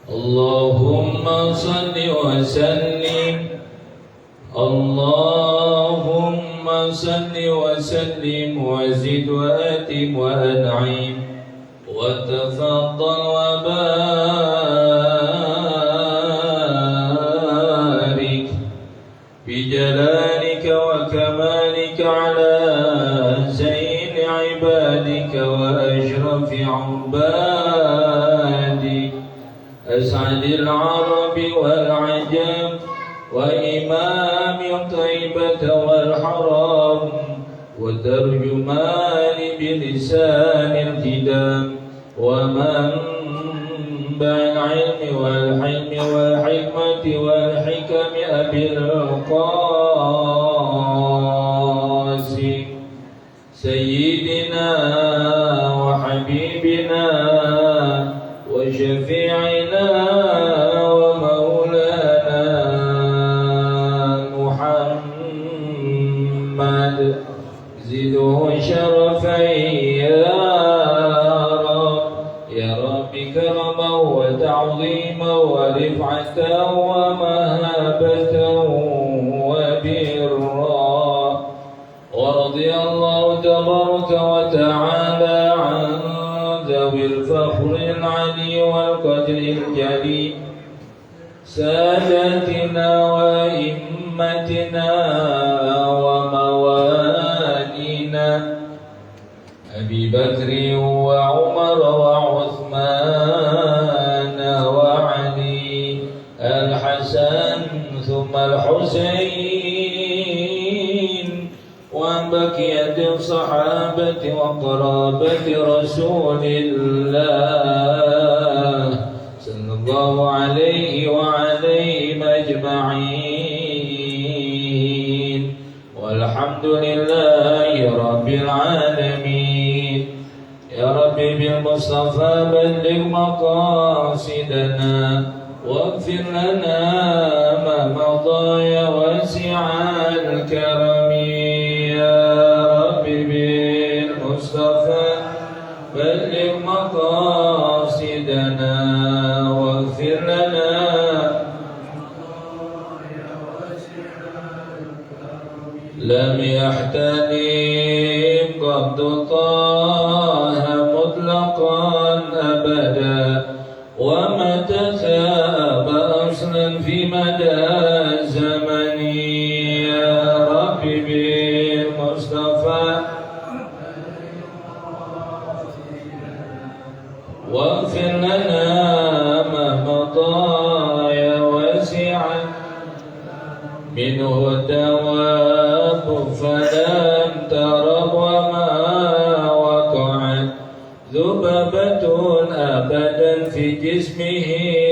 اللهم صل وسلم اللهم صل وسلم وزد وأتم وأنعم وتفضل وبارك بجلالك وكمالك على زين عبادك وأشرف عبادك أسعد العرب والعجم وإمام طيبة والحرام وترجمان بلسان الكتاب ومنبع العلم والحلم والحكمة والحكم أبي القاسم سيدنا وحبيبنا وشفيعنا ومولانا محمد زده شرفا يا رب كرما وتعظيما ورفعة ومهابة وبرا ورضي الله تبارك وتعالى عن ذوي الفخر العلي والقدر الجليل ساداتنا وإمتنا وموالينا أبي بكر وعمر وعثمان وعلي الحسن ثم الحسين وعن بقية الصحابة وقرابة رسول الله صلى الله عليه وعليهم أجمعين والحمد لله رب العالمين يا رب بالمصطفى بلغ مقاصدنا واغفر لنا ما مضى يا واسع الكرم يا رب بالمصطفى بلغ مقاصدنا واغفر لنا لم يحتلم قد طه مطلقا أبدا ومتى ثاب أصلا في مدى الزمن يا رب بالمصطفى واغفر لنا ما مضى يا واسع منه الدواب فلم ترب وما وقعت ذبابة أبدا في جسمه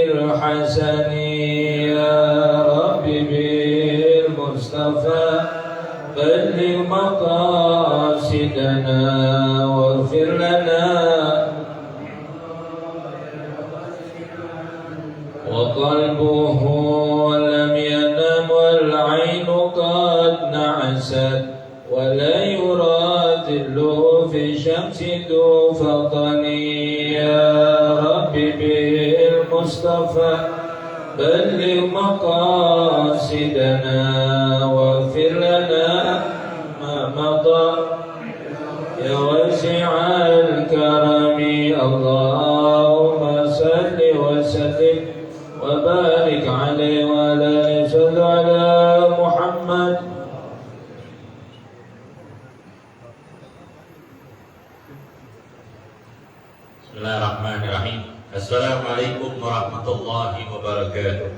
الحسن يا رب بالمصطفى بلغ مقاصدنا واغفر لنا وقلبه لم ينم والعين قد نعست ولا يرى ظله في الشمس ذو فطن يا رب بالمصطفى بلغ مقاصدنا واغفر لنا ما مضى يا واسع الكرم اللهم صل وسلم وبارك عليه وعلى آله وصحبه على محمد. Bismillahirrahmanirrahim. Assalamualaikum warahmatullahi wabarakatuh.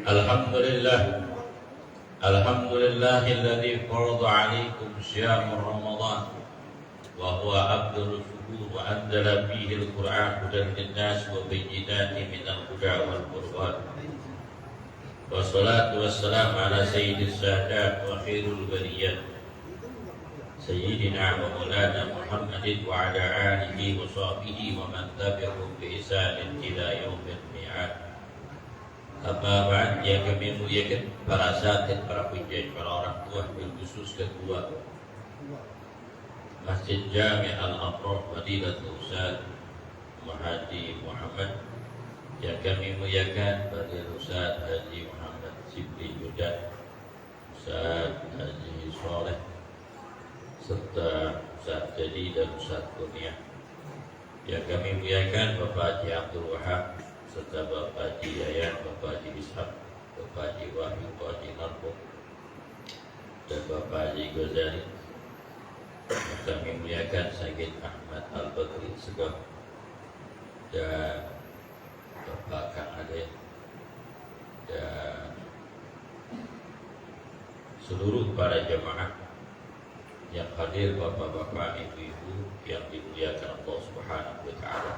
Alhamdulillah. Alhamdulillahilladzi farada 'alaikum syiyam Ramadan wa huwa afdalus syuhur wa anzala fihi al-Qur'an hudan lin-nas wa bayyinatin minal huda wal furqan. Wassalatu wassalamu ala sayyidis sadat wa khairul bariyah Sayyidina wa maulana Muhammadin wa ala alihi wa sahbihi wa man tabi'ahum bi ihsanin ila yaumil mi'ad. Amma ba'd, yang kami muliakan para asatidz, para penjaga, para orang tua, bil khusus ketua Masjid Jami' Al-Afrah Fadilatul Ustaz Haji Muhammad yang kami muliakan Fadil Ustaz Haji Muhammad Sibli Yudan, Ustaz Haji Soleh, serta Ustaz Jadi dan Ustaz Kurnia. Yang kami muliakan Bapak Haji Abdul Wahab, serta Bapak Haji Yayan, Bapak Haji Ishak, Bapak Haji Wahyu, Bapak Haji Narko, dan Bapak Haji Ghazali. Yang kami muliakan Sayyid Ahmad Al-Badri Segaf dan Bapak Kang Ade dan seluruh para jemaah yang hadir, bapak-bapak, ibu-ibu yang dimuliakan Allah Subhanahu wa taala.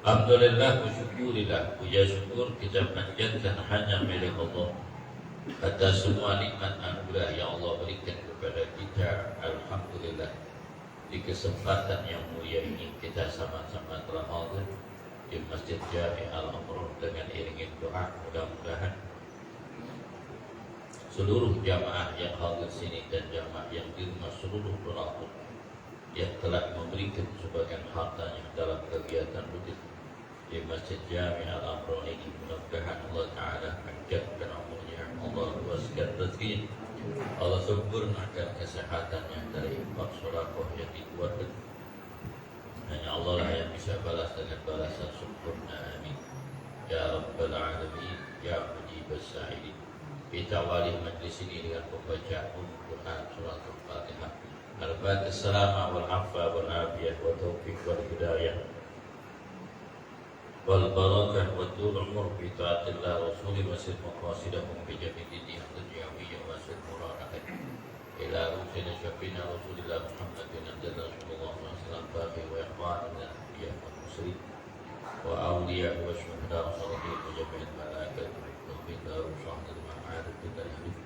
Alhamdulillah wa syukurillah, puja syukur kita panjatkan hanya milik Allah atas semua nikmat anugerah yang Allah berikan kepada kita. Alhamdulillah, di kesempatan yang mulia ini kita sama-sama telah hadir di Masjid Jami' Al-Amrun dengan iringan doa. Mudah-mudahan seluruh jamaah yang hadir sini dan jamaah yang di rumah, seluruh donatur yang telah memberikan sebagian hartanya dalam kegiatan rutin di Masjid Jami' Al-Amrun ini, mudah-mudahan Allah Ta'ala panjatkan umurnya, Allah luaskan rezekinya, Allah sempurnakan kesehatannya dari infak sedekah yang dikeluarkan. Hanya Allah lah yang bisa balas dengan balasan sempurna. Amin ya Rabbal Alamin ya Mujibas Sa'idin. Kita awali majlis ini dengan pembacaan Quran surah Al-Fatihah. Al-Fatihah salamah wal afwa wal afiyah wa taufiq wal hidayah wal barakah wa tul umur bi taatillah rasulih wa sil maqasidahum bi jami'i al-dunyawiyya wa sil muradakat ila rusulina syafina rasulillah Muhammad bin Abdullah sallallahu alaihi wasallam baqi wa ikhwanina ya muslim wa awliya wa syuhada salihin wa jami'il malaikat wa min darusah عادت بالتأليف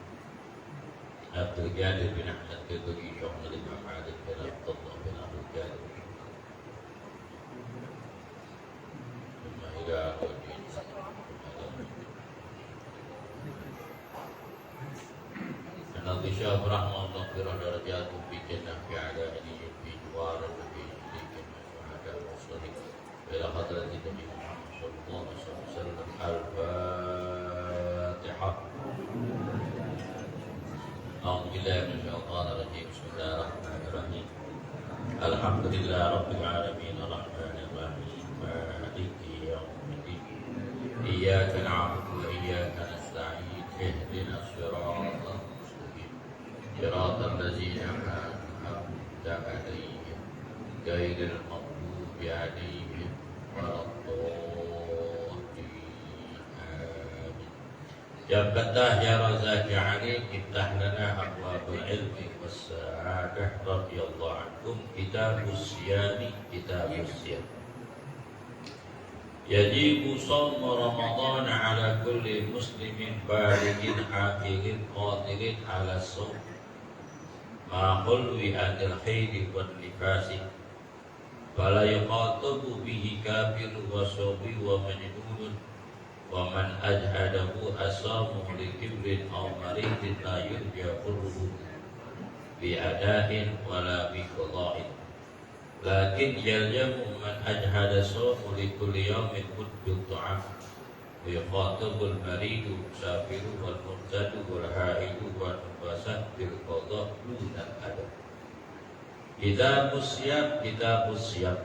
عبد القادر بن أحمد كذلك شغل الإمام عادت بن عبد الله بن عبد القادر ثم إلى النبي شاب رحمه الله في درجات في جنة في عدائه في جوار في شريك وشهداء وصديق إلى حضرة النبي محمد صلى الله عليه وسلم. الفاتحة. أعوذ بالله من الشيطان الرجيم. بسم الله الرحمن الرحيم. الحمد لله رب العالمين الرحمن الرحيم مالك يوم الدين إياك نعبد وإياك نستعين اهدنا الصراط المستقيم صراط الذين أنعمت عليهم غير المغضوب عليهم ولا الضالين. Ya Fattah ya Razak ya Alim, iftah lana abwabul ilmi wassa'adah radhiyallahu anhum. Kitabus Siyami, Kitabus Siyam. Yajibu shawmu Ramadan ala kulli muslimin balighin aqilin qadirin ala shawm ma khulwi anil haidi wan nifasi fala yuqatabu bihi kafir wa sabi wa majnunun wa man ajhadahu asamu li kibrin aw maridin la yurja'uhu bi adahin wala bi qada'in lakin yaljamu man ajhada sawmu li kulli yawmin muddu ta'am wa yuqatabul maridu safiru wal murtadu wal haidu wal nufasah bil qada' dunal adab. Kitabus Siyam.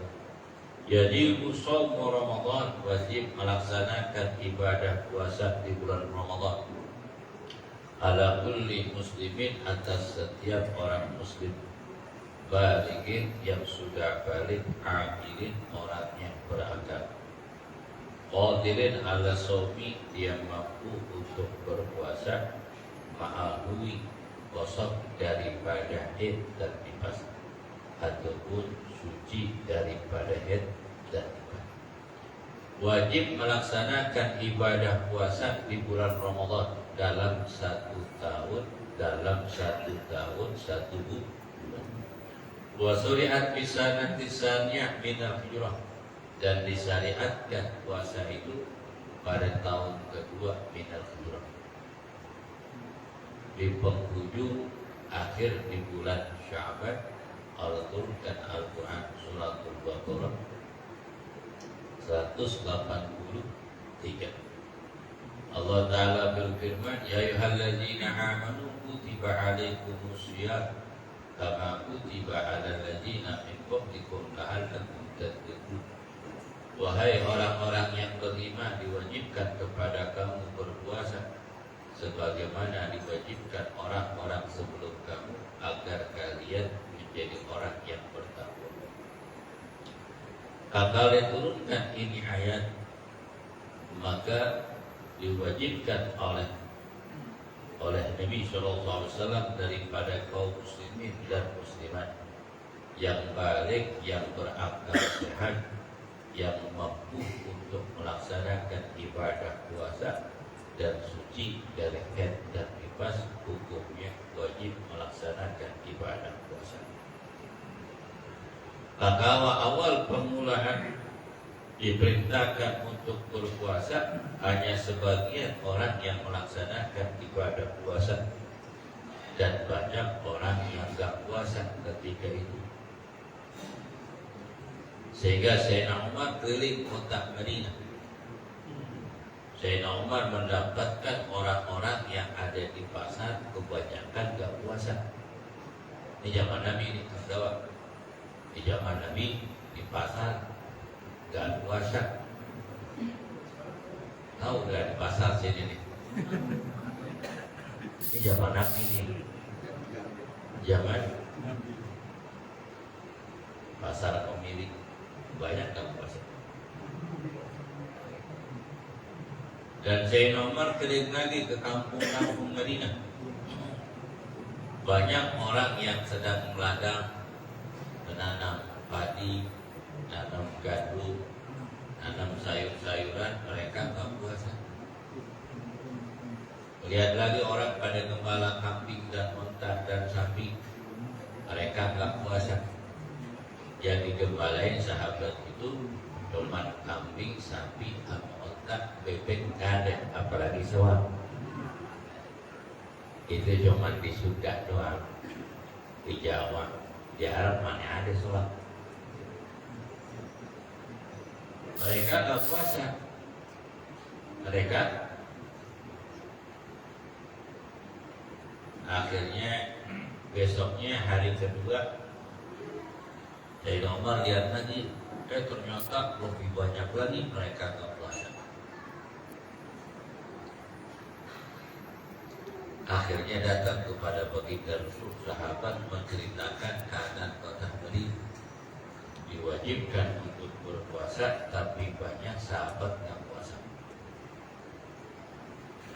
Jadi shawmu Ramadan, wajib melaksanakan ibadah puasa di bulan Ramadan ala kulli muslimin, atas setiap orang muslim balighin yang sudah balik, aqilin orang yang berakal, qadirin ala shaumi dia mampu untuk berpuasa, ma'ahui kosong daripada haid dan nifas ataupun suci daripada haid dan nifas. Wajib melaksanakan ibadah puasa di bulan Ramadan dalam satu tahun, satu bulan. Wa syariat bisanati saniyah minal hijrah, dan disyariatkan puasa itu pada tahun kedua minal hijrah, di penghujung akhir di bulan Sya'ban. Allah turunkan Al-Quran suratul Baqarah 183. Allah Ta'ala berfirman, Ya ayyuhalladzina amanu kutiba alaikumusiyam kama kutiba alal ladzina min qablikum la'allakum tattaqun. Wahai orang-orang yang beriman, diwajibkan kepada kamu berpuasa sebagaimana diwajibkan orang-orang sebelum kamu agar kalian menjadi orang yang bertakwa. Kalau turunkan ini ayat, maka diwajibkan oleh Nabi SAW daripada kaum muslimin dan muslimat yang balik, yang berakal sehat, yang mampu untuk melaksanakan ibadah puasa dan suci dari haid dan nifas, hukumnya wajib melaksanakan ibadah puasa. Maka awal permulaan diperintahkan untuk berpuasa hanya sebagian orang yang melaksanakan ibadah puasa dan banyak orang yang gak puasa ketika itu. Sehingga Sayyidina Umar keliling kota Madinah. Sayyidina Umar mendapatkan orang-orang yang ada di pasar kebanyakan gak puasa. Di zaman Nabi ini terdawa. Di zaman Nabi di pasar gak puasa. Tahu gak di pasar sini nih? Ini zaman Nabi nih. Zaman pasar pemilik banyak gak puasa. Dan Sayyidina Umar keliling lagi ke kampung-kampung Madinah. Banyak orang yang sedang meladang, menanam padi, nanam gandum, nanam sayur-sayuran, mereka gak puasa. Lihat lagi orang pada gembala kambing dan unta dan sapi, mereka gak puasa. Yang digembalain sahabat itu cuma kambing, sapi, unta, bebek, gak ada, apalagi soal. Itu cuma di Sunda doang, di Jawa, di Arab mana ada sholat. Mereka gak puasa. Mereka akhirnya besoknya hari kedua Sayyidina Umar lihat lagi, ternyata lebih banyak lagi mereka gak puasa. Akhirnya datang kepada baginda Rasul, sahabat menceritakan keadaan kota Madinah. Diwajibkan untuk berpuasa, tapi banyak sahabat nggak puasa.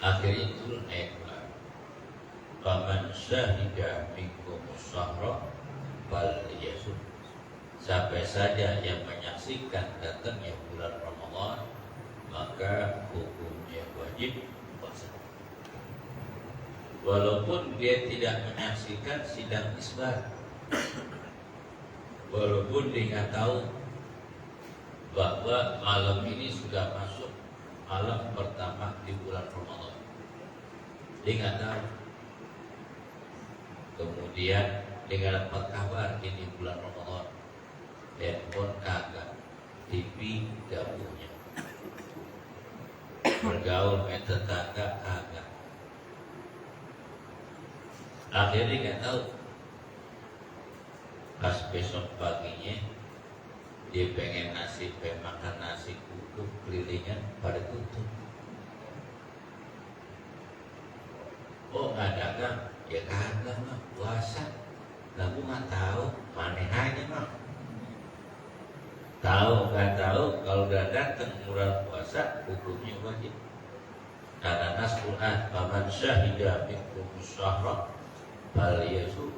Akhirnya turun ayat Quran. Faman syahida minkumus syahra falyasum. Sampai saja yang menyaksikan datangnya bulan Ramadan, maka hukumnya wajib puasa. Walaupun dia tidak menyaksikan sidang isbat, walaupun dia nggak tahu bahwa malam ini sudah masuk malam pertama di bulan Ramadan, dia nggak tahu. Kemudian dia dapat kabar ini bulan Ramadan, handphone kagak, TV gak punya, bergaul dengan tetangga kagak. Akhirnya nggak tahu. Pas besok paginya dia pengen makan nasi kukuh kelilingan pada tutup. Oh nggak dagang, ya kagak mah puasa. Lah gua nggak tahu, mana aja mah. Tahu nggak tahu, kalau udah datang bulan puasa hukumnya wajib. Karena nas Quran, faman syahida minkumus syahra falyasum.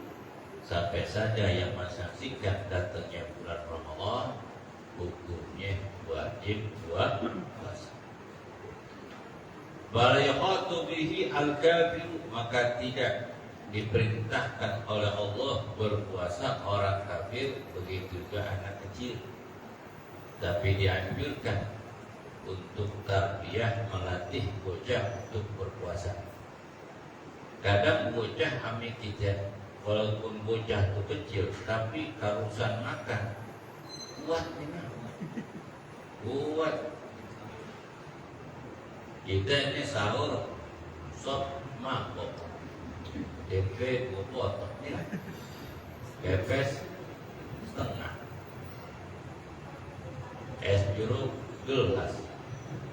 Sampai saja yang menyaksikan datangnya bulan Ramadan, hukumnya wajib buat puasa. Balayaqatu bihi al-kafir, maka tidak diperintahkan oleh Allah berpuasa orang kafir, begitu juga anak kecil. Tapi dianjurkan untuk tarbiyah, melatih bocah untuk berpuasa. Kadang bocah kami kita, walaupun bocah itu kecil, tapi karusan makan kuat memang. kuat. Kita ini sahur sop mabok, DP potong ini, pepes setengah, es jeruk gelas,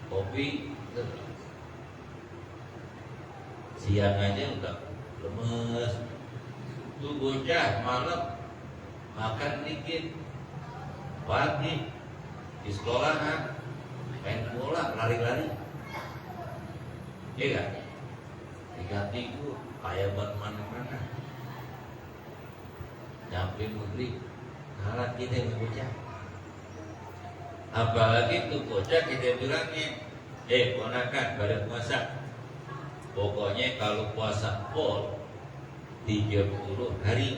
kopi gelas. Siang aja udah lemes. Tuh bocah malam makan dikit, pagi di sekolahan main bola lari-lari, iya kan? 3 minggu kayak mana-mana, nyampe negeri kalah kita yang bocah. Apalagi tuh bocah kita bilangnya, ponakan pada puasa, pokoknya kalau puasa pol 30 hari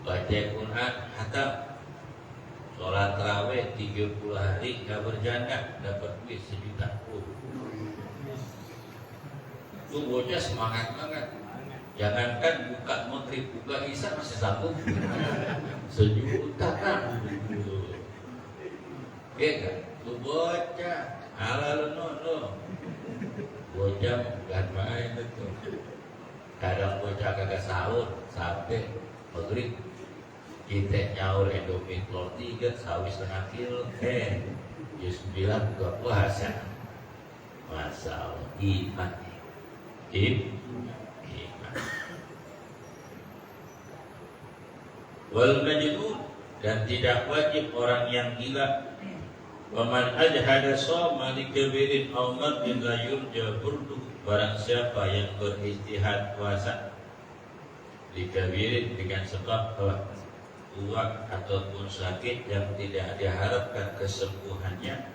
baca Quran hatam, sholat tarawih 30 hari gak berjanda, dapat duit 1 juta. Tuh bocah semangat banget. Jangankan buka maghrib, buka isya masih sanggup 1 juta kan. Oke kan? Tuh bocah ala no. Bocah bukan main itu. Kadang bocah kagak sahur sampai maghrib, kita nyaur Indomie telur 3 sawi setengah kilo, jus 9 buka puasa. Masalah iman. Wal majnun, dan tidak wajib orang yang gila. Waman ajhada shoma li kabirin aw mardin la yurja burdu. Barang siapa yang beristihad puasa li kabirin dengan sebab tua ataupun sakit yang tidak diharapkan kesembuhannya,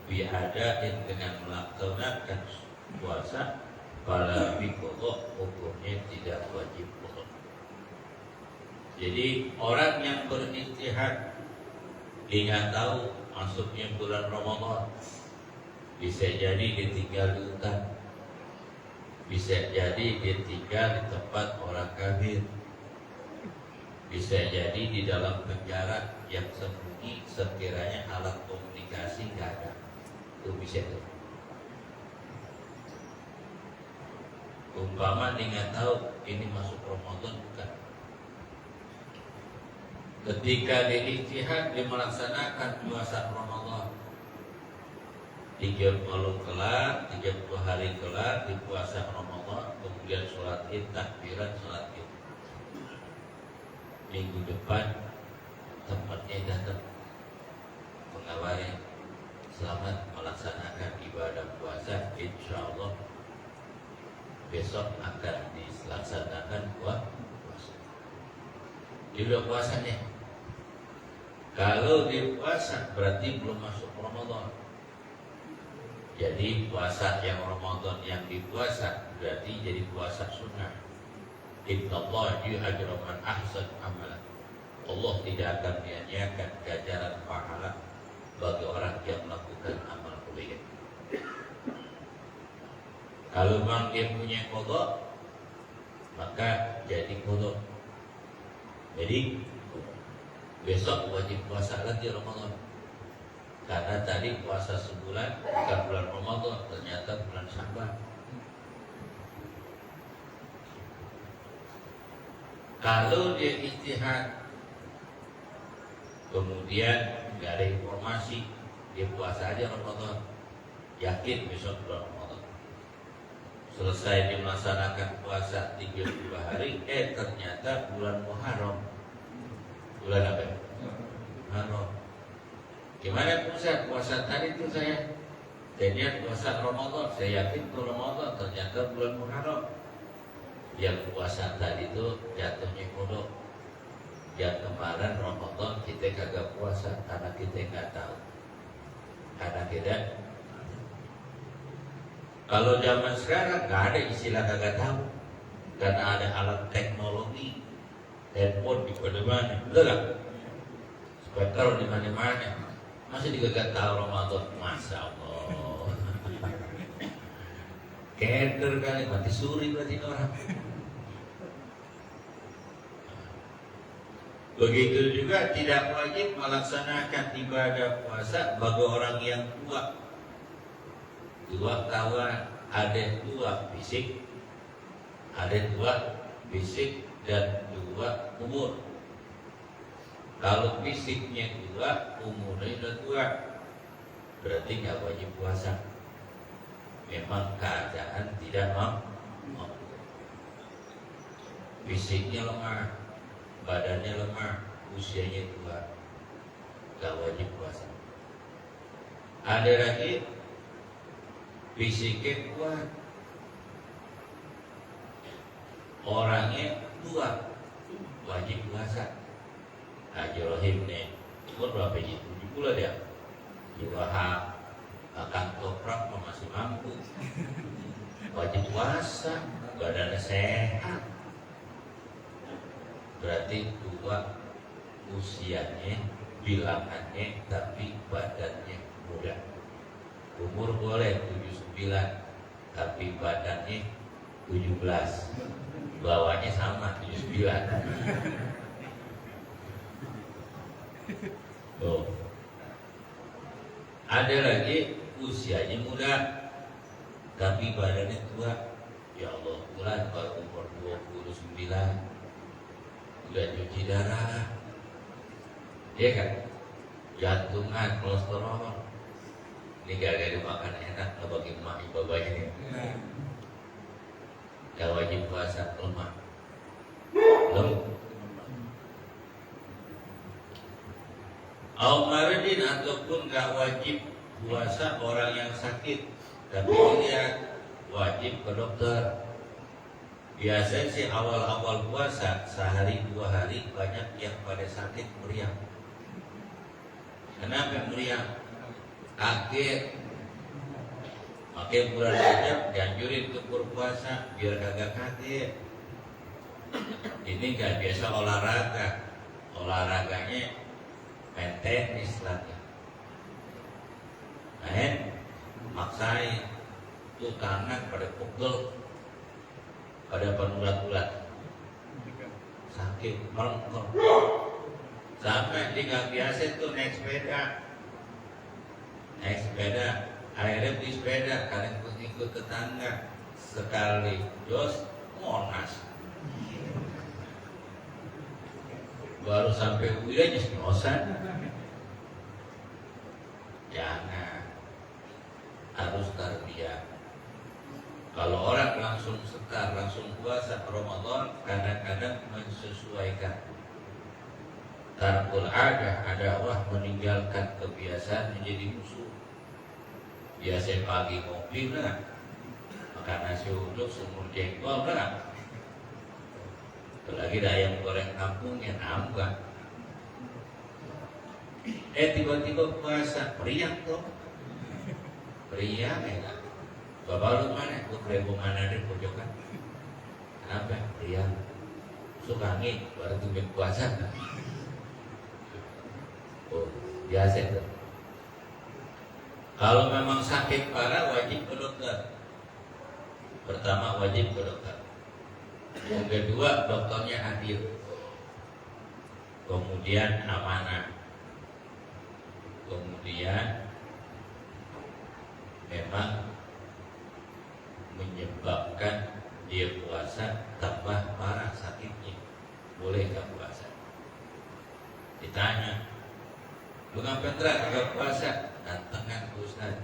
biadain dengan melaksanakan puasa, pada biqadha hukumnya tidak wajib qadha. Jadi orang yang beristihad ingat tahu masuknya bulan Ramadan, bisa jadi ditinggal di hutan, bisa jadi ditinggal di tempat orang kafir, bisa jadi di dalam penjara yang sembunyi sekiranya alat komunikasi nggak ada. Itu bisa tuh. Umpama dia nggak tahu ini masuk Ramadan bukan. Ketika dia ijtihad, dia melaksanakan puasa Ramadan 30 kelar, 30 hari kelar di puasa Ramadan, kemudian sholat id, takbiran sholat id. Minggu depan tempatnya datang pengawarin, selamat melaksanakan ibadah puasa, insya Allah besok akan dilaksanakan puasa. Dia udah puasa nih. Kalau dia puasa berarti belum masuk Ramadan. Jadi puasa yang Ramadan yang dipuasa berarti jadi puasa sunnah. Innallaha yu'ajjiru man ahsan amalan. Allah tidak akan menyia-nyiakan ganjaran pahala bagi orang yang melakukan amal kebaikan. Kalau memang dia punya qadha, maka jadi qadha. Jadi besok wajib puasa lagi Ramadan. Karena tadi puasa sebulan bukan bulan Ramadan, ternyata bulan Sya'ban. Kalau dia ijtihad kemudian nggak ada informasi, dia puasa aja Ramadan, yakin besok bulan Ramadan. Selesai dia melaksanakan puasa 32 hari, ternyata bulan Muharram. Bulan apa? Muharram. Gimana puasa tadi itu saya? Jadinya puasa Ramadan, saya yakin itu Ramadan, ternyata bulan Muharram. Yang puasa tadi itu jatuhnya kodok. Yang kemarin Ramadan kita kagak puasa karena kita nggak tahu. Karena kita, kalau zaman sekarang nggak ada istilah kagak tahu, karena ada alat teknologi, handphone di mana-mana, betul nggak? Speaker di mana-mana, masih dikagak tahu Ramadan, masya Allah. Keder kali, mati suri berarti orang. Begitu juga tidak wajib melaksanakan ibadah puasa bagi orang yang tua. Dua kawan, ada dua fisik, dan dua umur. Kalau fisiknya dua, umurnya udah tua, berarti nggak wajib puasa. Memang keadaan tidak mampu. Fisiknya lemah, badannya lemah, usianya tua, gak wajib puasa. Ada lagi fisiknya kuat, orangnya tua, wajib puasa. Haji Rohim nih, umur berapa ini? 70 dia. Jiwaham, akan toprak masih mampu, wajib puasa, badannya sehat. Berarti tua usianya, bilangannya, tapi badannya muda. Umur boleh 79, tapi badannya 17, bawahnya sama 79. Tuh. Ada lagi usianya muda, tapi badannya tua. Ya Allah, bulan kalau umur 29 udah cuci darah, ya kan, jantungan, kolesterol. Ini gara-gara makan enak, nggak bagi emak ibabanya nih. Gak wajib puasa, lemah. Al-Maridin ataupun gak wajib puasa orang yang sakit, tapi dia wajib ke dokter. Biasanya sih awal-awal puasa sehari 2 hari banyak yang pada sakit meriang. Kenapa meriang? Akhir bulan Rajab dianjurin untuk berpuasa biar kagak kaget. Ini gak biasa olahraganya main tenis lagi. Maksain tuh tangan pada pegel, pada penulat-ulat, sakit, merengkel. Sampai dia nggak biasa tuh naik sepeda, akhirnya beli sepeda, kalian ikut tetangga, sekali jos Monas, baru sampai udah nyos-nyosan. Jangan, harus tarbiyah. Kalau orang langsung sekar, langsung puasa Ramadan, kadang-kadang menyesuaikan. Tarkul adalah meninggalkan kebiasaan menjadi musuh. Biasa pagi ngopi lah, makan nasi uduk semur jengkol lah. Apalagi ada ayam goreng kampung yang nambah. Tiba-tiba puasa, meriang tuh. Meriang ya. Bapak lu mana? Lu kerebo mana di pojokan? Kenapa? Meriang. Suka angin, baru tumit puasa. Oh, biasa tuh. Kalau memang sakit parah wajib ke dokter. Pertama wajib ke dokter. Yang kedua dokternya hadir. Kemudian amanah. Kemudian memang menyebabkan dia puasa tambah parah sakitnya. Boleh nggak puasa? Ditanya, lu ngapain kagak puasa? Jantengan Ustaz.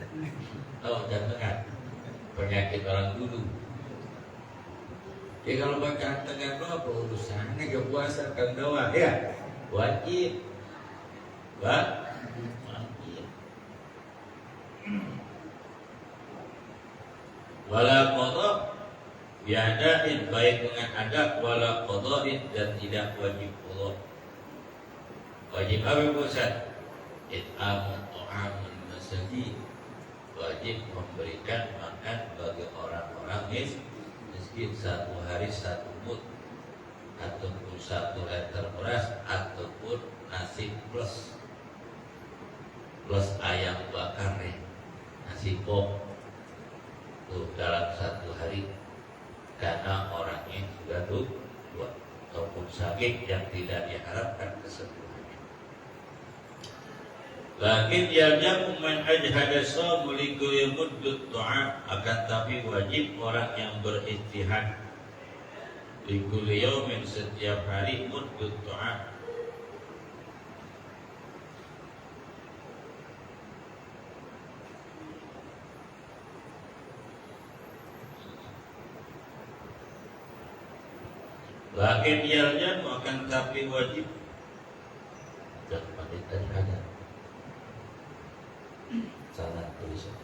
Oh, jantengan, penyakit orang dulu. Ya kalau pakai jantengan lo apa urusannya gak puasa kan doa ya? Wajib. Wajib. Wala qadha biadain, baik dengan adab, wala qadhain, dan tidak wajib qadha. Wajib apa Ustaz? It'amu ta'amul masakin, wajib memberikan makan bagi orang-orang miskin 1 hari 1 mud, ataupun 1 liter beras, ataupun nasi plus ayam bakar ya, nasi pop tuh dalam 1 hari, karena orangnya sudah tua. ataupun sakit yang tidak diharapkan kesembuhannya. Lakin yaljamu man ajhada shaum likulli muddut du'a, akan tapi wajib orang yang beristihad likulli yaumin setiap hari muddut du'a, lakin yaljamu akan tapi wajib salah tulisan.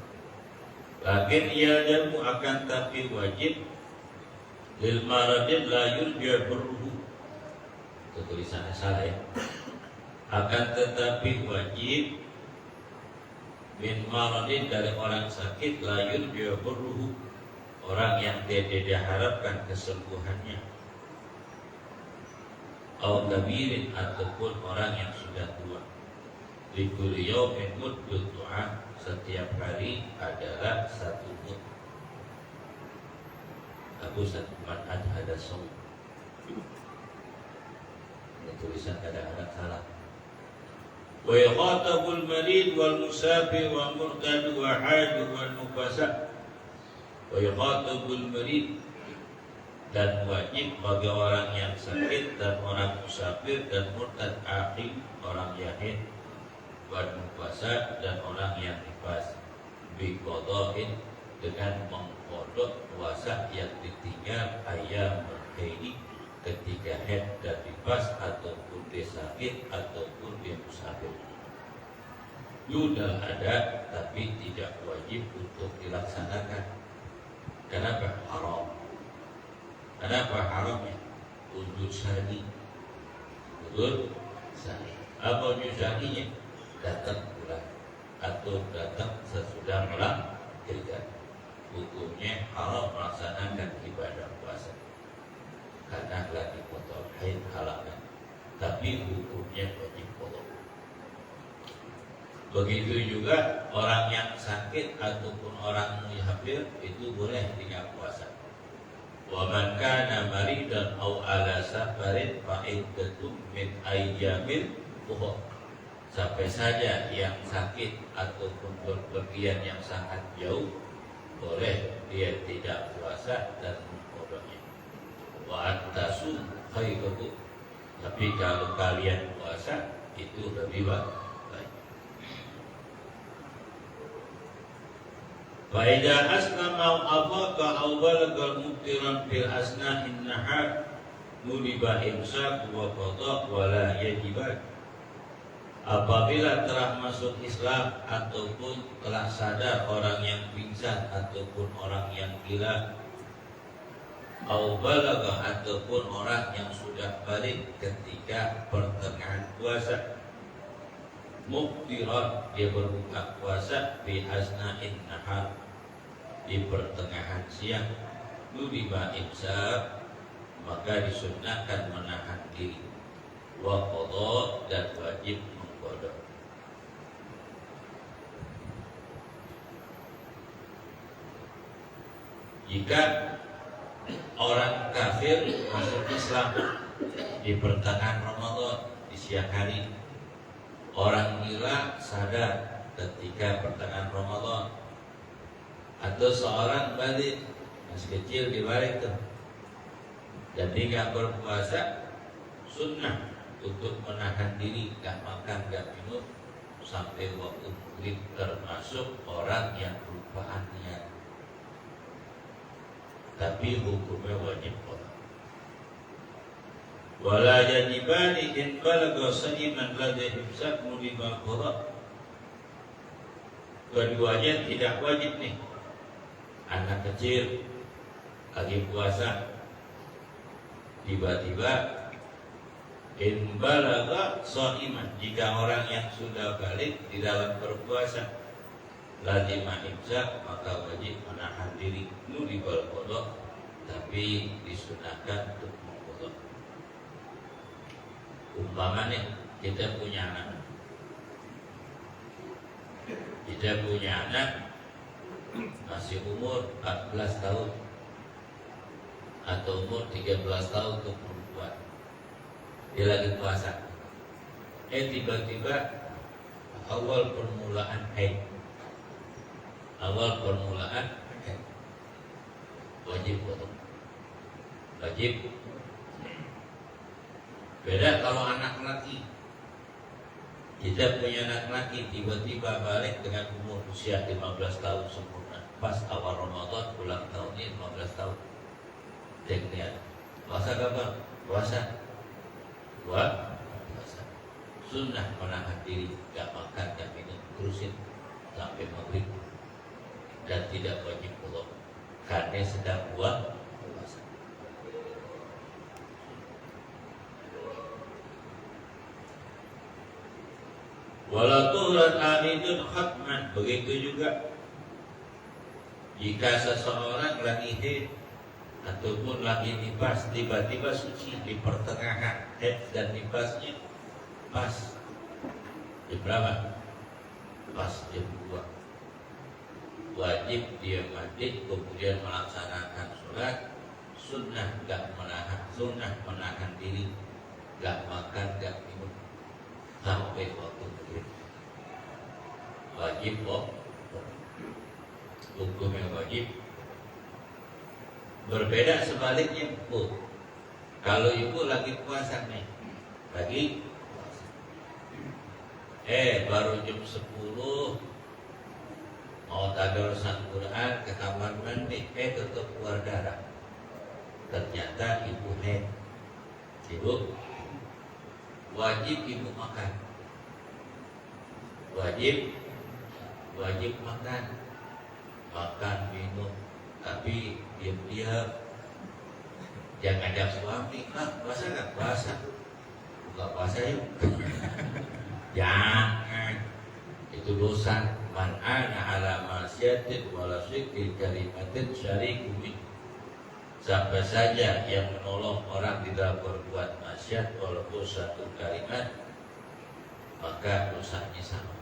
Lakin yaljamu akan tapi wajib lil maradin la yurja burruhu, itu tulisannya salah ya. Akan tetapi wajib min maradin dari orang sakit la yurja burruhu, orang yang tidak diharapkan kesembuhannya, au kabirin ataupun orang yang sudah tua. Likulli yaumin muddut du'a, setiap hari adalah satu mud. Aku satu manhaj ada som. Ini tulisan kadang-kadang salah. Wa yakhatabul marid wal musafir wa murtad wa haj wal nufasa. Wa yakhatabul marid, dan wajib bagi orang yang sakit dan orang musafir dan murtad aqim, orang yahid, wan puasa dan orang yang nifas, biqada'in, dengan mengkodok puasa yang ditinggal ayam berhaidi ketika haid dan nifas, ataupun dia sakit ataupun dia musafir. Yudal ada, tapi tidak wajib untuk dilaksanakan. Kenapa haram? Kenapa haramnya? Wujud syar'i. Wujud syar'i. Apa wujud syar'inya? Datang bulan atau datang sesudah melahirkan. Hukumnya haram melaksanakan ibadah puasa karena lagi kotor haid halangan, tapi hukumnya wajib qada. Begitu juga orang yang sakit ataupun orang musafir itu boleh tidak puasa. Wa man kana maridan aw ala safarin fa iddatum min ayyamin ukhra. Sampai saja yang sakit ataupun berpergian yang sangat jauh, boleh dia tidak puasa dan mengkodoknya. Wa antasum khairukum, tapi kalau kalian puasa itu lebih baik. Fa idza aslama afaka aw balagal muftiran fil asna'in nahar nuliba imsak wa qada wa la yajibat. Apabila telah masuk Islam ataupun telah sadar orang yang pingsan ataupun orang yang gila, au balagha ataupun orang yang sudah balik ketika pertengahan puasa, muftiran, dia berbuka puasa bi asna'in nahar, di pertengahan siang, nudiba imsak, maka disunnahkan menahan diri, wa qada, dan wajib mengqada. Jika orang kafir masuk Islam di pertengahan Ramadan di siang hari, orang gila sadar ketika pertengahan Ramadan, atau seorang balik masih kecil di balik tuh, jadi nggak berpuasa, sunnah untuk menahan diri, nggak makan, nggak minum sampai waktu maghrib, termasuk orang yang kelupaan niat. Tapi hukumnya wajib qada. Wala yajibani in balagha sa'iman ladhi imsak mulibal qada. Keduanya tidak wajib nih. Anak kecil lagi puasa, tiba-tiba in balagha sa'iman, jika orang yang sudah balik di dalam berpuasa, lazimah imsak, maka wajib menahan diri, nulibal qada, tapi disunahkan untuk mengqada. Umpamanya kita punya anak masih umur 14 tahun atau umur 13 tahun untuk perempuan, dia lagi puasa. Tiba-tiba awal permulaan haid. Awal permulaan haid. Wajib potong. Wajib. Beda kalau anak laki. Kita punya anak laki tiba-tiba balik dengan umur usia 15 tahun sempurna. Pas awal Ramadan ulang tahunnya 15 tahun. Teknian. Puasa kapan? Puasa. Puasa. Sunnah menahan diri, gak makan, gak minum, terusin sampai maghrib dan tidak wajib pulang karena sedang puasa. Walaturan amidun khatman, begitu juga jika seseorang lagi haid ataupun lagi nifas tiba-tiba suci di pertengahan haid dan nifasnya pas jam berapa? Pas jam 2. Wajib dia mandi kemudian melaksanakan sholat. Sunnah gak menahan, sunnah menahan diri, gak makan, gak minum sampai waktu maghrib. Wajib hukum yang wajib. Berbeda sebaliknya ibu. Kalau ibu lagi puasa nih, lagi baru jam 10 mau tadarusan Quran ke kamar mandi, tetap keluar darah. Ternyata ibu haid. Ibu wajib ibu makan. Wajib makan. Makan, minum, tapi diam-diam. Jangan ngajak suami, puasa gak? Puasa. Buka puasa yuk. Jangan, itu dosa. Man ana ala masyatin wala syikri kalimatin syarikumin. Sampai saja yang menolong orang di dalam berbuat maksiat walaupun satu kalimat, maka dosanya sama.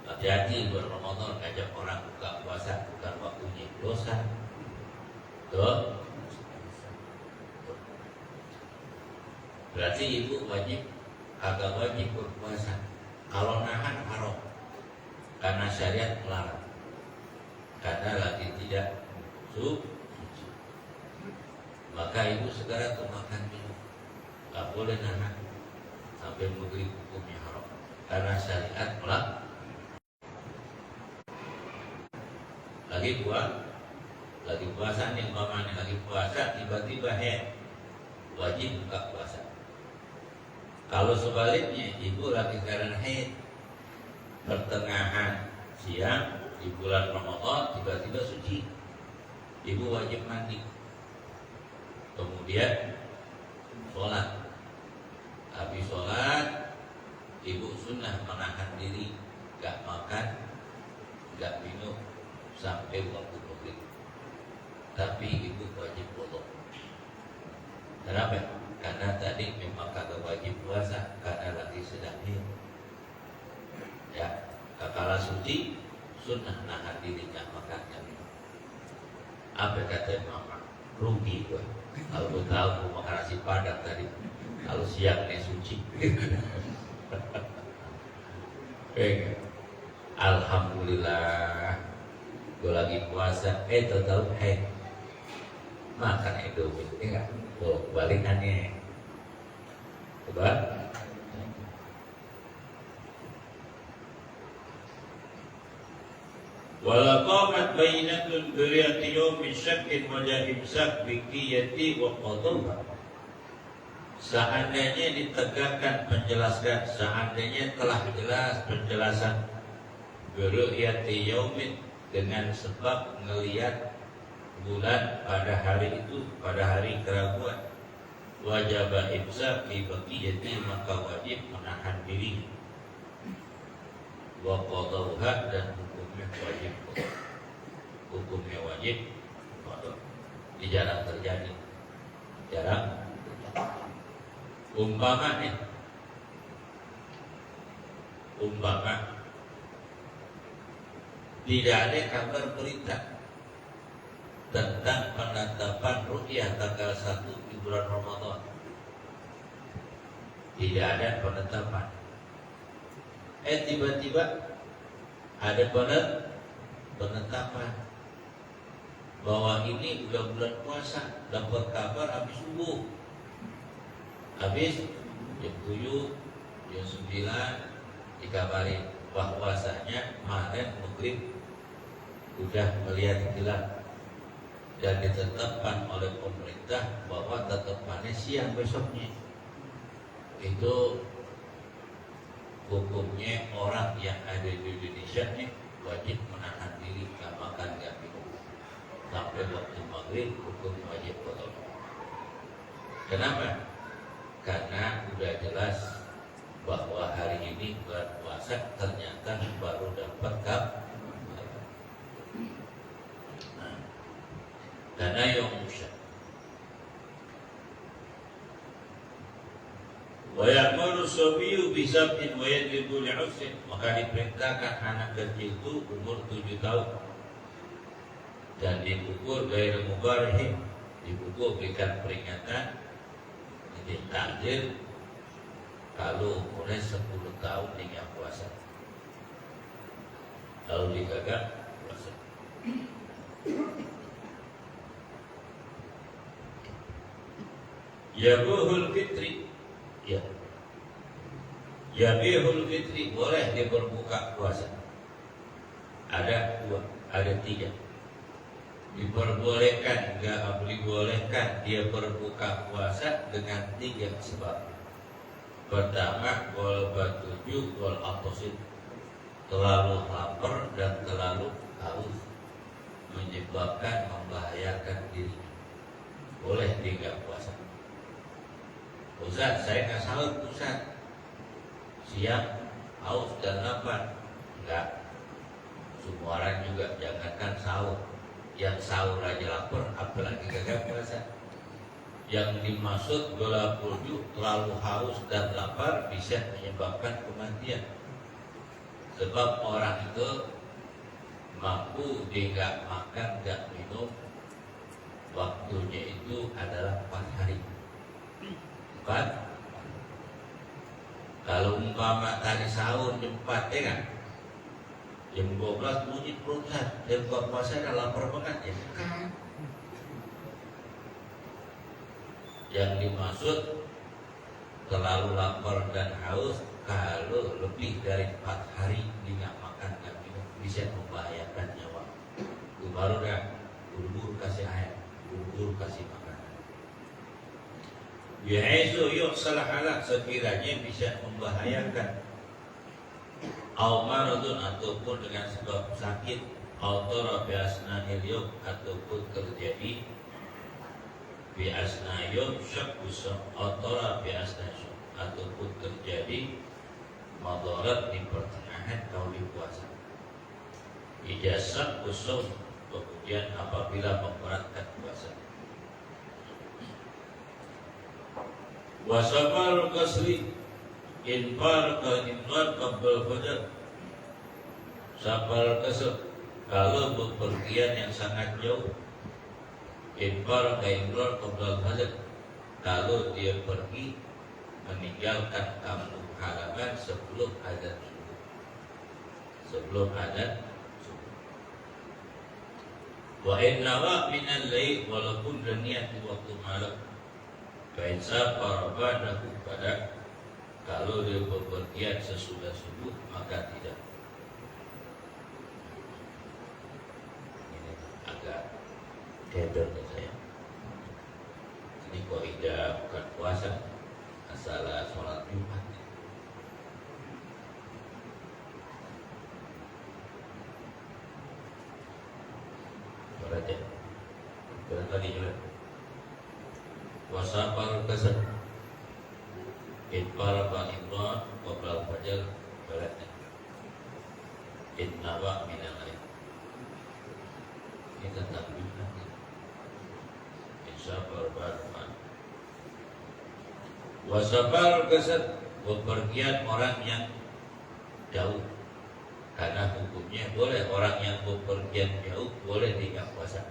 Hati-hati bulan Ramadan ngajak orang buka puasa bukan waktunya, dosa. Tuh. Berarti ibu wajib, agak wajib berpuasa. Kalau nahan haram, karena syariat melarang. Karena lagi tidak suci, maka ibu segera tuh makan minum. Gak boleh nahan sampai maghrib, hukumnya haram. Karena syariat melarang. Lagi puasa nih umpamanya lagi puasa tiba-tiba haid, wajib buka puasa. Kalau sebaliknya ibu lagi keadaan haid pertengahan siang di bulan Ramadan tiba-tiba suci, ibu wajib mandi, kemudian sholat. Habis sholat ibu sunnah menahan diri, gak makan, gak minum sampai waktu maghrib. Tapi ibu wajib potong. Kenapa? Karena tadi memang kagak wajib puasa karena lagi sedang haid. Ya, kala suci sunnah nahan diri, gak makan, gak minum. Apa kata mama? Rugi gue. Kalau gue tahu gue makan nasi padang tadi. Kalau siang nih suci. Alhamdulillah. Gue lagi puasa, tahu haid, makan Indomie, enggak? Tuh balikannya, coba. Walaqamat bainatun duriyati yawmin syakkin wajah imsak bikiyati wa qadha. Seandainya ditegakkan penjelaskan, seandainya telah jelas penjelasan duriyati yawmin dengan sebab ngelihat bulan pada hari itu, pada hari keraguan, wajib imsak baqiyati, maka wajib menahan diri, wa qadauha, dan hukumnya wajib. Hukumnya wajib qada. Ini jarang terjadi. Umpama tidak ada kabar berita tentang penetapan ru'yah tanggal 1 di bulan Ramadan. tidak ada penetapan. Tiba-tiba ada penetapan bahwa ini udah bulan puasa, dapat kabar habis subuh, habis jam 7, jam 9 dikabarin bahwasanya kemarin maghrib udah melihat hilal dan ditetapkan oleh pemerintah bahwa tetapannya siang besoknya. Itu hukumnya orang yang ada di Indonesia nih wajib menahan diri, gak makan gak minum sampai waktu maghrib, hukum wajib potong. Kenapa? Karena udah jelas bahwa hari ini bulan puasa, ternyata baru dapat kabar. Karena yang musyak wa ya'muru sabiyu bi sab'in wa yadribu li'usrin, maka diperintahkan anak kecil itu umur 7 tahun dan dipukul gairah mubarihin, dipukul berikan peringatan, jadi takdir kalau umurnya 10 tahun hingga puasa, kalau digagal puasa. Yabuhul fitri, ya, Yabihul fitri, boleh dia berbuka puasa. Ada 2, ada 3. Diperbolehkan, enggak dibolehkan dia berbuka puasa dengan 3 sebab. Pertama, wal batuju wal atosin, terlalu lapar dan terlalu haus menyebabkan membahayakan diri. Boleh dia enggak puasa. Ustaz, saya nggak sahur Ustaz, siang haus dan lapar. Enggak, semua orang juga jangankan sahur, yang sahur aja lapar apalagi gagal puasa. Yang dimaksud bola pulju terlalu haus dan lapar bisa menyebabkan kematian. Sebab orang itu mampu dia nggak makan nggak minum, waktunya itu adalah 4 hari. Kalau umpama tadi sahur jam 4 ya kan, jam 12 bunyi perut dan buka puasa dan lapar banget ya kan. Yang dimaksud terlalu lapar dan haus kalau lebih dari 4 hari dia nggak makan nggak minum bisa membahayakan nyawa. Itu baru dah buru-buru kasih air, buru-buru kasih makan. Biaizu yu'salah halak, sekiranya bisa membahayakan. Au maradun, ataupun dengan sebab sakit. Au tara bi asna'il yawm, ataupun terjadi bi asna' yawm syakku. Au tara bi asna' yawm, ataupun terjadi madarat di pertengahan kauli puasa. Ijazah usum, kemudian apabila memberatkan puasa. Wasafar kasri infar ke infar kabel fajar. Safar kasr, kalau bepergian yang sangat jauh. Infar ke infar kabel fajar, kalau dia pergi meninggalkan kampung halaman sebelum adzan subuh. Sebelum adzan subuh. Wa innawa minal lail, walaupun berniat di waktu malam. Fainsa parabadahu, pada kalau dia bepergian sesudah subuh maka tidak. Ini agak keder nih saya. Ini kaidah bukan puasa, masalah sholat Jumat. Berat ya? Berat tadi juga. Wasafar kasar Itbara ba'imran Wablal fajar Balatnya Itnawa minal lain. Ini tentang Jumat. Insafar ba'imran. Wasafar kasar, bepergian orang yang jauh. Karena hukumnya boleh orang yang bepergian jauh boleh tidak puasa,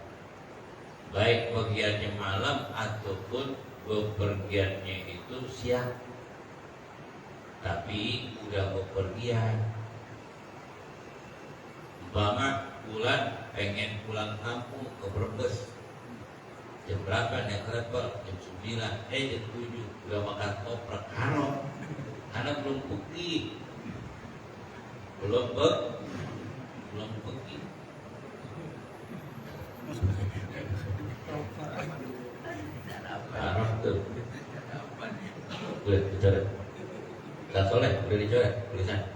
baik pergiannya malam ataupun bepergiannya itu siang. tapi udah bepergian. Umpama bulan pengen pulang kampung ke Brebes, jam berapa naik travel? Jam 9, jam 7 udah makan toprak karena belum pergi, belum pergi. Parah tuh. Boleh dicoret. Tak soleh, boleh dicoret tulisan.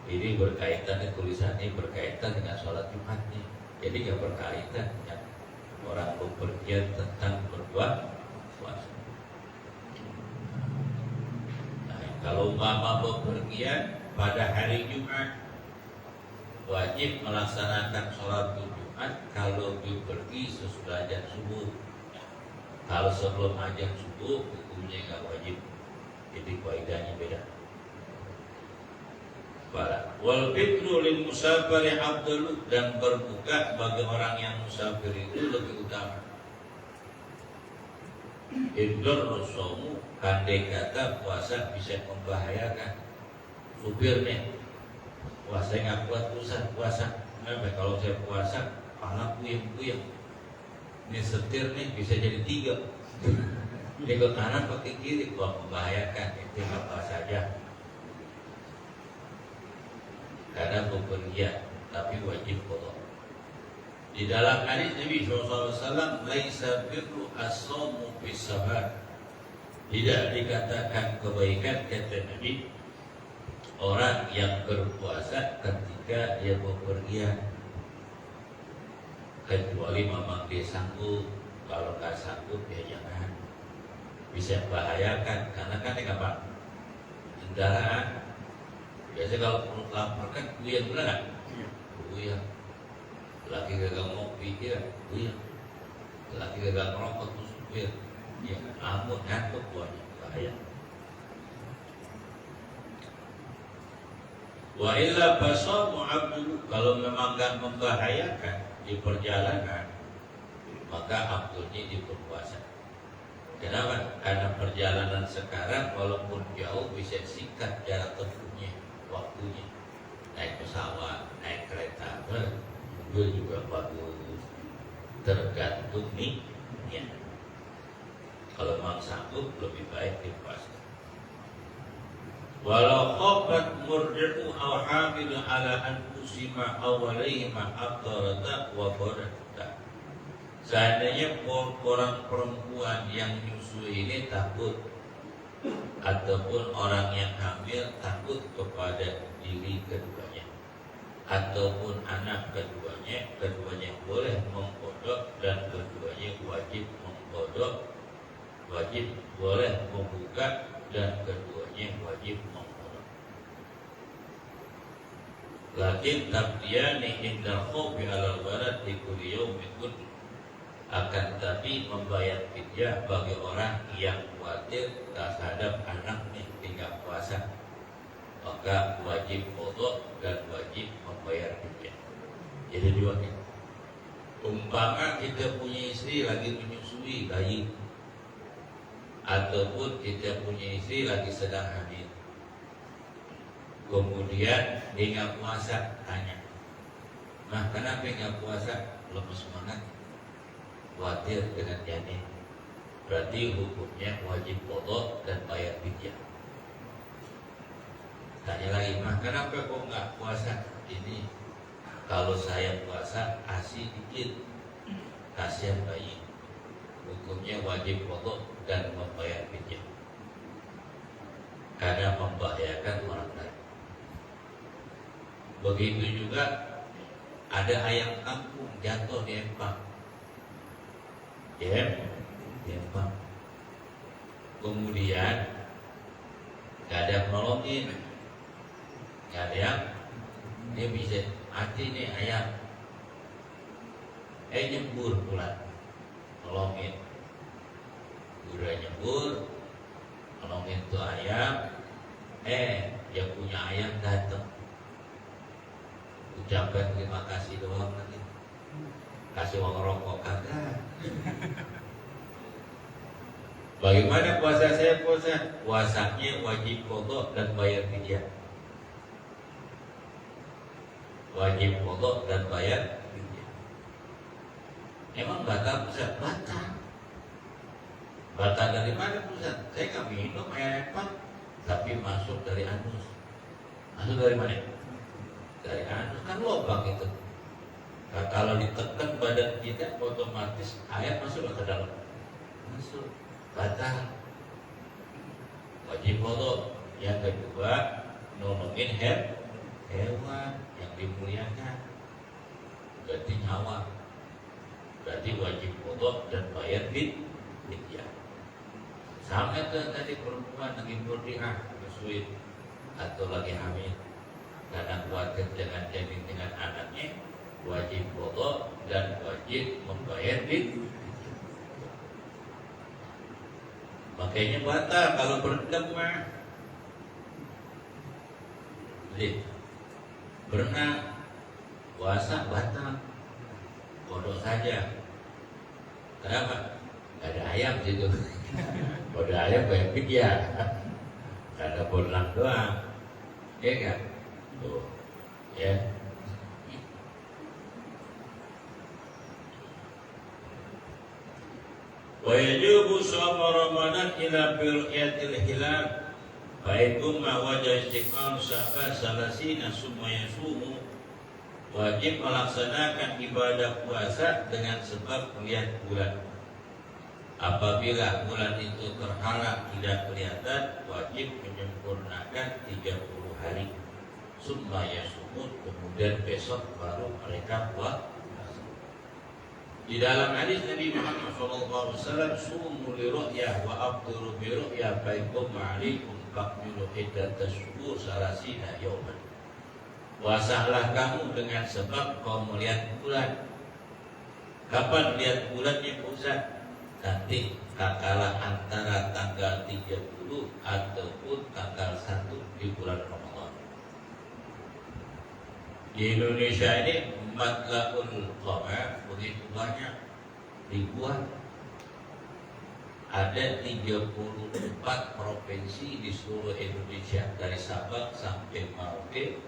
Ini berkaitan dengan tulisan ini berkaitan dengan sholat Jumatnya. Jadi nggak berkaitan dengan orang bepergian tentang berbuat puasa. Nah, kalau umpama bepergian pada hari Jumat wajib melaksanakan sholat Jumat kalau pergi sesudah azan subuh. Kalau sebelum azan subuh hukumnya nggak wajib. Jadi kaidahnya beda. Wal fitru lil musafiri afdalu, dan berbuka bagi orang yang musafir itu lebih utama. Idul rusumu, andai kata puasa bisa membahayakan supirnya. Puasa nggak kuat puasa. Kenapa? Kalau saya puasa, pala puyeng. Ini setir nih bisa jadi 3. Ini ke kanan pakai kiri, membahayakan. Itu apa saja. Karena bepergian, tapi wajib qada. Di dalam hadis Nabi SAW, laisa birru as-shawmu bis safar. Tidak dikatakan kebaikan, kata Nabi, orang yang berpuasa ketika dia bepergian, kecuali memang dia sanggup. Kalau nggak sanggup ya jangan. Bisa membahayakan, karena kan ini apa? Kendaraan. Biasanya kalau perut lapar kan buyang, benar nggak? Buyang. Laki gagal ngopi, ya buyang. Laki gagal ngerokok terus buyang. Ya, amun ngantuk buahnya, bahaya. Wa illa fasamu abdul, kalau memang nggak membahayakan di perjalanan, maka abdulnya berpuasa. Kenapa? Karena perjalanan sekarang walaupun jauh bisa singkat jarak tempuhnya, waktunya. Naik pesawat, naik kereta, itu juga bagus. Tergantung nih. Ya. Kalau memang sanggup lebih baik dipuasa. Walau khafat murdi'u aw hamilu ala anfusima aw alaihima aftarata wa baradata. Seandainya orang perempuan yang nyusui ini takut, ataupun orang yang hamil takut kepada diri keduanya, ataupun anak keduanya boleh mengkodok, dan keduanya wajib mengkodok, wajib boleh membuka, dan keduanya wajib mengkodok. Lakin tabdiyani indal khawfi alal walad di kulli yawmin kulli, akan tapi membayar fidyah bagi orang yang khawatir terhadap anaknya tinggal puasa, maka wajib qada dan wajib membayar fidyah. Jadi dua kan. Umpama kita punya istri lagi menyusui bayi, ataupun kita punya istri lagi sedang hamil, kemudian dia nggak puasa, tanya, "Nah, kenapa nggak puasa?" Lemes semangat, khawatir dengan janin. Berarti hukumnya wajib qada dan bayar fidyah. Tanya lagi, "Mah, kenapa kok nggak puasa?" Ini, kalau saya puasa ASI dikit, kasihan bayi. Hukumnya wajib qada dan membayar fidyah, karena membahayakan orang lain. Begitu juga ada ayam kampung jatuh di empang. Ya, di empang. Kemudian gak ada yang nolongin, gak ada yang, dia bisa mati nih ayam. Nyebur pula, nolongin. Udah nyebur, nolongin tuh ayam. Yang punya ayam datang, ucapkan terima kasih doang lagi, kasih uang rokok kagak. Bagaimana puasa saya puasa? Puasanya wajib qadha dan bayar fidyah. Wajib qadha dan bayar fidyah. Emang batal Ustaz? Batal. Batal dari mana Ustaz? Saya nggak minum air empat, tapi masuk dari anus. Masuk dari mana? Dari anus, kan lubang itu. Nah, kalau ditekan badan kita, otomatis air masuk ke dalam. Masuk. Batal. Wajib qadha. Yang kedua, nolongin hewan yang dimuliakan, berarti nyawa, berarti wajib qadha dan bayar fidyah. Sama tadi perempuan lagi murdiah, bersuit atau lagi hamil, karena khawatir dengan janin dengan anaknya, wajib qadha dan wajib membayar fidyah. Makanya batal kalau berenang mah. Jadi berenang, puasa batal, kodok saja. Kenapa? Gak ada ayam situ. Kalau ada ayam banyak fidyah. Gak ada berenang doang. Ya kan? Tuh, ya. Wa yajibu shawma Ramadan ila ru'yatil hilal fa in gumma wajah istiqmal sa'ba salasina summa yasumu. Wajib melaksanakan ibadah puasa dengan sebab melihat bulan. Apabila bulan itu terhalang tidak kelihatan, wajib menyempurnakan 30 hari. Summa yasumu, kemudian besok baru mereka puasa. Di dalam hadis Nabi Muhammad SAW, sumu li ru'yah wa abduru bi ru'yah baikum ma'alikum fakmilu iddatash syuhur salasina yawman. Puasalah kamu dengan sebab kau melihat bulan. Kapan lihat bulannya Ustaz? Nanti kala antara tanggal 30 ataupun tanggal 1 di bulan Ramadan. Di Indonesia ini Matlaul Qamar begitu banyak, ribuan. Ada 34 provinsi di seluruh Indonesia, dari Sabang sampai Merauke.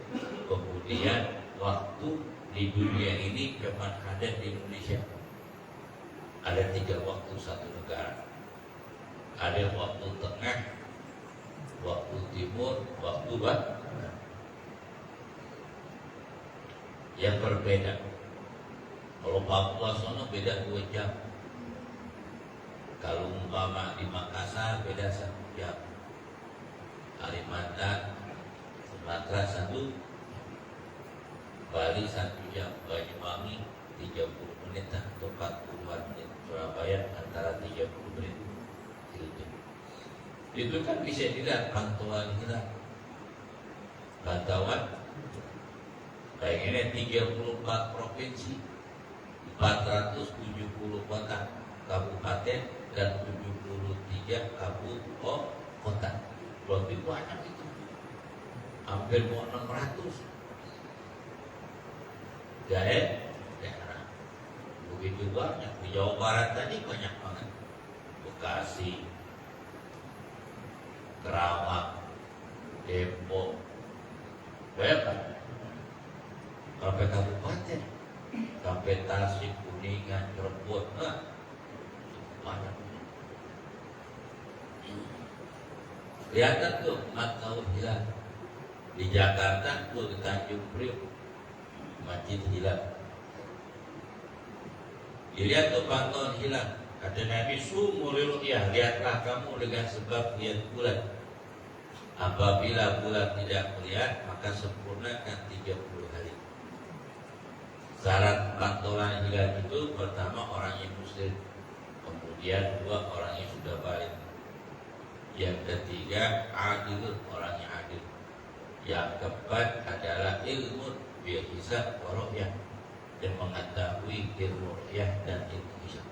Kemudian waktu di dunia ini cuma ada di Indonesia. Ada 3 waktu satu negara. Ada waktu tengah, waktu timur, waktu barat. Yang berbeda. Kalau Papua sana beda 2 jam. Kalau umpama di Makassar beda 1 jam. Kalimantan, Sumatera 1, Bali 1 jam, Banyuwangi 30 menit atau 40 menit, Surabaya antara 30 menit. Itu kan bisa dilihat pantauan hilal. Pantauan kayak ini 34 provinsi, 470 kota, kabupaten, dan 73 kabupaten kota. Lebih banyak itu, hampir mau 600 daerah. Begitu banyak. Di Jawa Barat tadi banyak banget. Bekasi, Kerawang, Depok, banyak kan? Sampai kabupaten, sampai Tasik, Kuningan, Cirebon, banyak. Kelihatan tuh Matlaul Hilal. Di Jakarta tuh di Tanjung Priok, Masjid Hilal. Dilihat tuh pantauan hilal. Kata Nabi, sumu li ru'yah, lihatlah kamu dengan sebab lihat bulan. Apabila bulan tidak melihat, maka sempurnakan 30 hari. Syarat pantauan hilal itu pertama orang yang muslim, kemudian 2 orang yang sudah balik, yang ketiga adil, orang yang adil, yang keempat adalah ilmu bihisab wa ru'yah, dan mengetahui ilmu ru'yah dan ilmu hisab.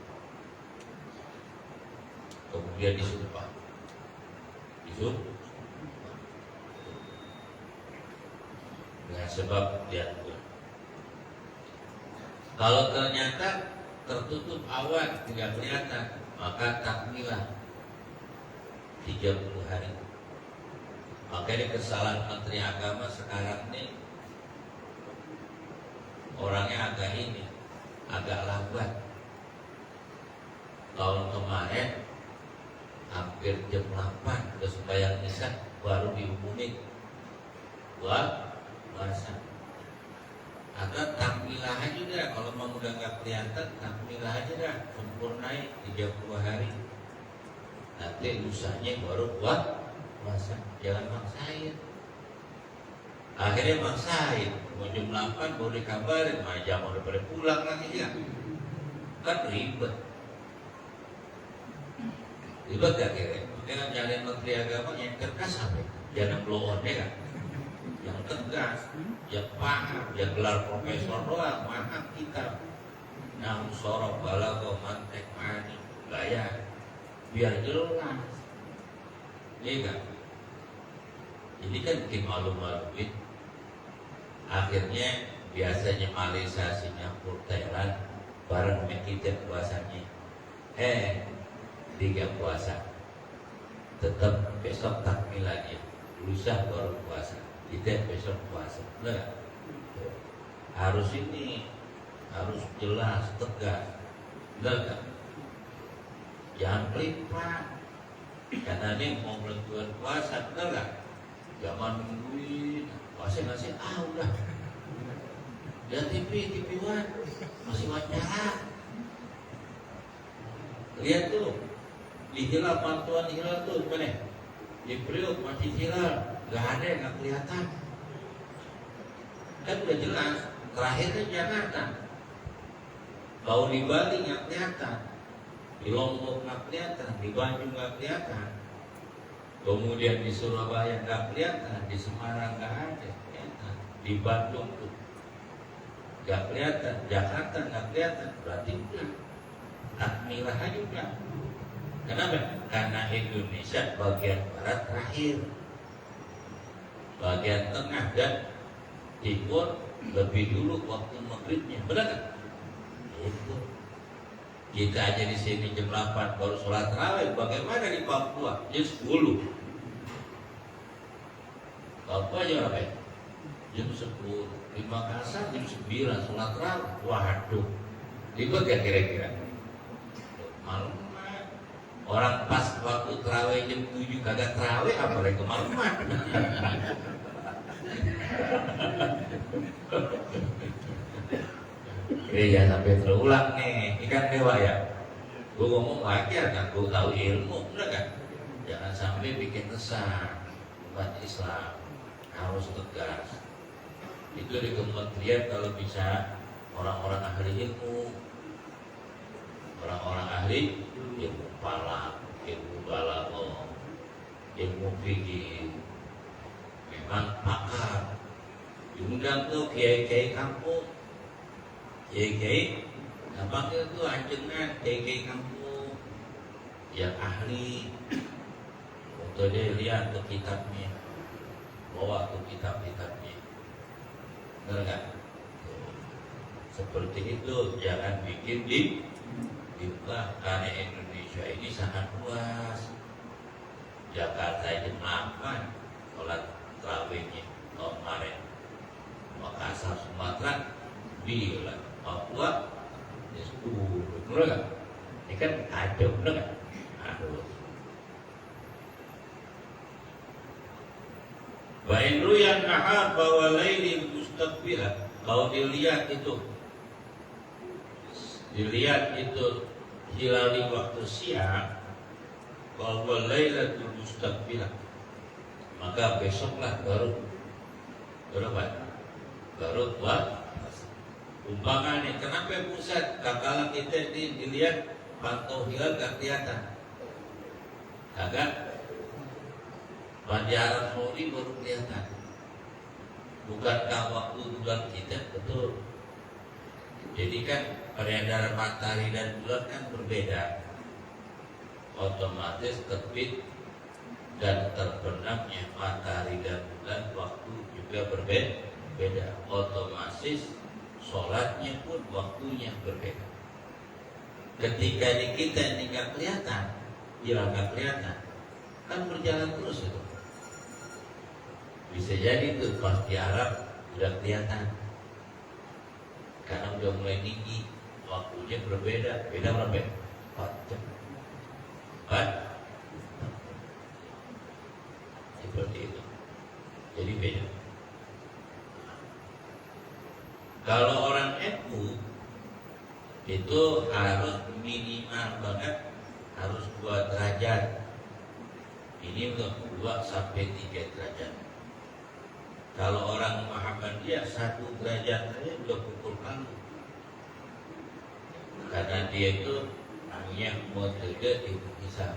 Kemudian disumpah, dengan sebab lihat bulan. Kalau ternyata tertutup awan tidak kelihatan, maka takmilah 30 hari. Makanya kesalahan Menteri Agama sekarang nih orangnya agak lambat. Tahun kemarin hampir jam 8 ke sembahyang isya baru dihubungin puasa. Ada takmilah aja dah, kalau mau udah nggak kelihatan takmilah aja dah, sempurnain 30 hari. Nanti lusanya baru puasa, jangan maksain. Akhirnya maksain, mau jam 8 baru dikabarin, jam udah pada pulang lagi ya. Kan ribet gak kira? Dengan nyalain Menteri Agama yang tegas apa? Jangan blow on ya kan? Yang tegas, yang paham, yang gelar profesor doang, maaf kita. Nah, sorok balago mantek mani, gaya, biar jelas. Iya kan? Ini kan bikin malu-maluin. Akhirnya biasanya Malaysia, Singapura, Thailand bareng sama kita puasanya. Tiga puasa, tetap besok takmil lagi, lusa baru puasa, kita besok puasa. Nah, harus jelas, tegas, benar kan? Jangan pelimpan, karena ini mau menentukan puasa, benar kan? Jangan nungguin, puasa ngasih, udah, lihat TV One, masih wawancara, lihat tuh. Di hilal, pantauan hilal tuh gimana? Di Priok masih hilal, gak ada yang gak kelihatan. Kan udah jelas, terakhirnya Jakarta. Kalau di Bali gak kelihatan, di Lombok gak kelihatan, di Bandung gak kelihatan. Kemudian di Surabaya gak kelihatan, di Semarang gak ada kelihatan, di Bandung tuh gak kelihatan, Jakarta gak kelihatan, berarti udah takmilah aja udah. Kenapa? Karena Indonesia bagian barat terakhir, bagian tengah dan timur lebih dulu waktu maghribnya, benar kan? Itu kita aja di sini jam 8 baru sholat tarawih. Bagaimana di Papua? Jam 10. Papua jam berapa? Jam 10. Di Makassar jam 9 sholat tarawih. Waduh, ribet ya kira-kira. Malam orang pas waktu terawih jam 7 kagak terawih, apalagi kemalaman. Iya sampai terulang nih, ini kan dewa ya. Gue ngomong wajar kan, gue tahu ilmu, bener kan? Jangan sampai bikin resah. Umat Islam harus tegas. Itu di kementerian kalau bisa orang-orang ahli ilmu, orang-orang ahli ilmu falak, ilmu balaghah, ilmu fikih, memang pakar. Diundang tuh kiai-kiai kampung, kiai-kiai, panggil tuh anjengan kiai-kiai kampung yang ahli. Untuk dia lihat tuh kitabnya, bawa tuh kitab-kitabnya, benar kan? Seperti itu, jangan bikin karena Indonesia ini sangat luas. Jakarta jam 8 sholat tarawihnya tahun kemarin. Makassar, Sumatera 9, Papua 10. Bener gak? Ini kan ada, bener gak? Aduh. Bain ruyan nahar bahwa lailin mustaqbilah. Kalau dilihat itu hilal di waktu siang, bahwa lailatul mustaqbilah, maka besoklah baru buat umpamanya. Kenapa pusat kakala kita dilihat pantau hilal gak kelihatan, agak Pada Arab Saudi baru kelihatan. Bukankah waktu bulan kita betul? Jadi kan peredaran matahari dan bulan kan berbeda. Otomatis terbit dan terbenamnya matahari dan bulan waktu juga berbeda. Otomatis sholatnya pun waktunya berbeda. Ketika di kita ini nggak kelihatan, bilang nggak kelihatan, kan berjalan terus itu. Bisa jadi tuh pas di Arab udah kelihatan, karena udah mulai tinggi, waktunya berbeda, beda berapa? 4 jam. 4 seperti itu. Jadi beda. Kalau orang NU itu harus minimal banget harus 2 derajat. Ini untuk 2 sampai 3 derajat. Kalau orang Muhammadiyah 1 derajat saja udah pukul palu. Karena dia itu namanya metode hisab.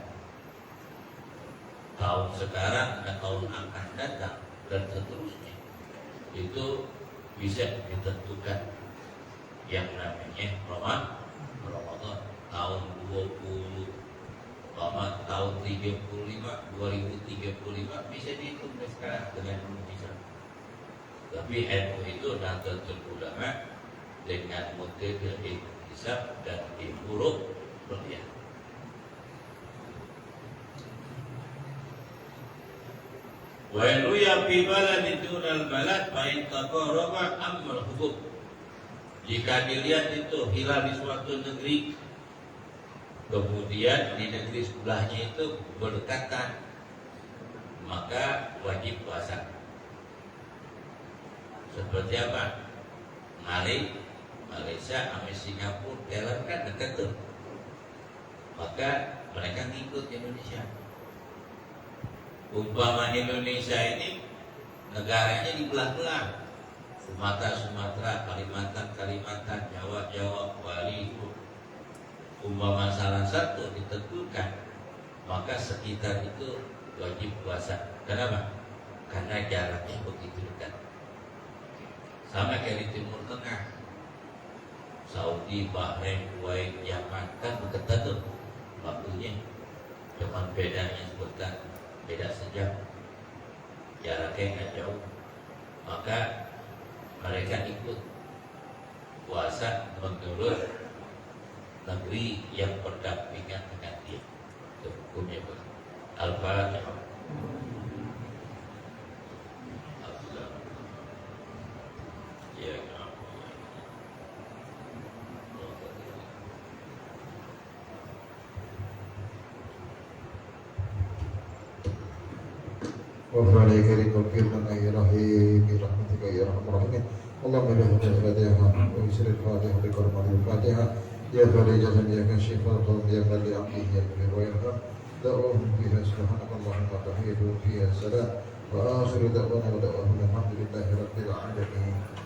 Tahun sekarang dan tahun akan datang dan seterusnya itu bisa ditentukan yang namanya Ramadan tahun 20 tahun 2035 bisa dihitung sekarang dengan hisab. Tapi NU itu Nahdlatul Ulama dengan metode hisab dan huruf ruqyah. Wa ruya fi baladin dunal balad fa in taqarraba amal hukum. Jika dilihat itu hilal di suatu negeri, kemudian di negeri sebelahnya itu berdekatan, maka wajib puasa. Seperti apa? Malaysia sama Singapura, Thailand kan dekat tuh. Maka mereka ngikut Indonesia. Umpama Indonesia ini negaranya dibelah-belah, Sumatera, Kalimantan, Jawa, Bali. Umpama salah satu ditentukan, maka sekitar itu wajib puasa. Kenapa? Karena jaraknya begitu dekat. Sama kayak di Timur Tengah, Saudi, Bahrain, Kuwait, Yaman, kan dekat tuh waktunya. Cuman bedanya sebentar, beda sejam, jaraknya nggak jauh. Maka mereka ikut puasa menurut negeri yang berdampingan dengan dia. Itu hukumnya. Al-Fatihah. وفعلي كريم وكيل من أي رحيم برحمتك يا أرحم الراحمين اللهم له الفاتحة ويسر الفاتحة بكرمة الفاتحة يا فريجة يا كاشف الغم يا من لعبده يغفر ويرحم دعوهم فيها سبحانك اللهم وتحيتهم فيها السلام وآخر دعوانا ودعواهم الحمد لله رب العالمين.